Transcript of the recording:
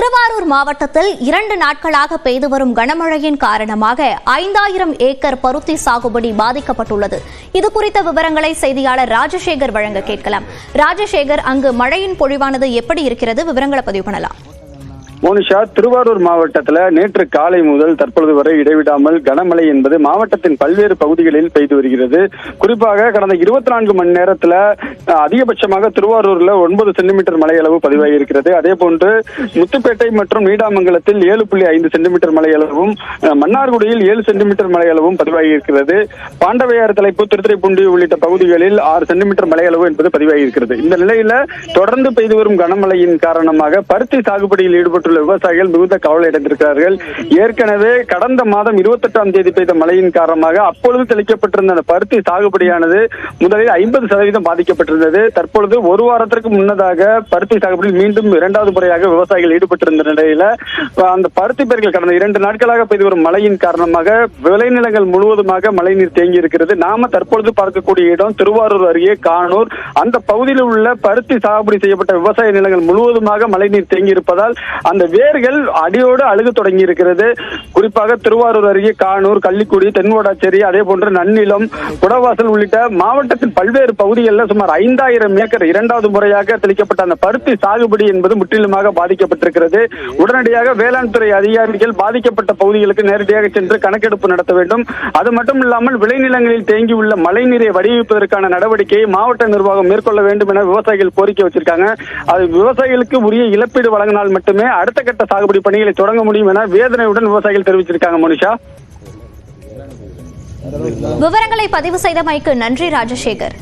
திருவாரூர் மாவட்டத்தில் 2 நாட்களாக பெய்து வரும் கனமழையின் காரணமாக 5000 ஏக்கர் பருத்தி சாகுபடி பாதிக்கப்பட்டுள்ளது. இது குறித்த விவரங்களை செய்தியாளர் ராஜசேகர் வழங்க கேட்கலாம். ராஜசேகர், அங்கு மழையின் பொழிவானது எப்படி இருக்கிறது? விவரங்களை பதிவு பண்ணலாம். மோனிஷா, திருவாரூர் மாவட்டத்தில் நேற்று காலை முதல் தற்பொழுது வரை இடைவிடாமல் கனமழை என்பது மாவட்டத்தின் பல்வேறு பகுதிகளில் பெய்து வருகிறது. குறிப்பாக கடந்த 24 மணி நேரத்தில் அதிகபட்சமாக திருவாரூர்ல 9 சென்டிமீட்டர் மழை அளவு பதிவாகி இருக்கிறது. அதே போன்று முத்துப்பேட்டை மற்றும் நீடாமங்கலத்தில் 7.5 சென்டிமீட்டர் மழை அளவும், மன்னார்குடியில் 7 சென்டிமீட்டர் மழை அளவும் பதிவாகி இருக்கிறது. பாண்டவையாறு தலைப்பு, திருத்துறைப்பூண்டி உள்ளிட்ட பகுதிகளில் 6 சென்டிமீட்டர் மழை அளவு என்பது பதிவாகி இருக்கிறது. இந்த நிலையில தொடர்ந்து பெய்து வரும் கனமழையின் காரணமாக பருத்தி சாகுபடியில் ஈடுபட்டு விவசாயிகள் மிகுந்த கவலை அடைந்திருக்கிறார்கள். ஏற்கனவே கடந்த மாதம் 28ஆம் தேதி பெய்த மழையின் காரணமாக அப்பொழுது தெளிக்கப்பட்டிருந்த அந்த பருத்தி சாகுபடியானது முதலில் 50% பாதிக்கப்பட்டிருந்தது. தற்பொழுது ஒரு வாரத்திற்கு முன்னதாக பருத்தி சாகுபடியில் மீண்டும் 2வது முறையாக விவசாயிகள் ஈடுபட்டிருந்த நிலையில அந்த பருத்தி பயிர்கள் கடந்த 2 நாட்களாக பெய்து வரும் மழையின் காரணமாக விளைநிலங்கள் முழுவதுமாக மழைநீர் தேங்கி இருக்கிறது. நாம தற்பொழுது பார்க்கக்கூடிய இடம் திருவாரூர் அருகே கானூர். அந்த பகுதியில் உள்ள பருத்தி சாகுபடி செய்யப்பட்ட விவசாய நிலங்கள் முழுவதுமாக மழைநீர் தேங்கி இருப்பதால் அந்த வேர்கள் அடியோடு அழுக தொடங்கி இருக்கிறது. குறிப்பாக திருவாரூர் அருகே கானூர், கள்ளிக்குடி, தென்வடாச்சேரி, அதே போன்று நன்னிலம், குடவாசல் உள்ளிட்ட மாவட்டத்தின் பல்வேறு பகுதிகளில் சுமார் 5000 ஏக்கர் 2வது முறையாக தெளிக்கப்பட்ட அந்த பருத்தி சாகுபடி என்பது முற்றிலுமாக பாதிக்கப்பட்டிருக்கிறது. உடனடியாக வேளாண் துறை அதிகாரிகள் பாதிக்கப்பட்ட பகுதிகளுக்கு நேரடியாக சென்று கணக்கெடுப்பு நடத்த வேண்டும். அது மட்டும் இல்லாமல் விளைநிலங்களில் தேங்கியுள்ள மழைநீரை வடிவிப்பதற்கான நடவடிக்கையை மாவட்ட நிர்வாகம் மேற்கொள்ள வேண்டும் என விவசாயிகள் கோரிக்கை வச்சிருக்காங்க. அது விவசாயிகளுக்கு உரிய இழப்பீடு வழங்கினால் மட்டுமே அடுத்த கட்ட சாகுபடி பணிகளை தொடங்க முடியும் என வேதனையுடன் விவசாயிகள் தெரிவிச்சிருக்காங்க. மோனிஷா, விவரங்களை பதிவு செய்தமைக்கு நன்றி ராஜசேகர்.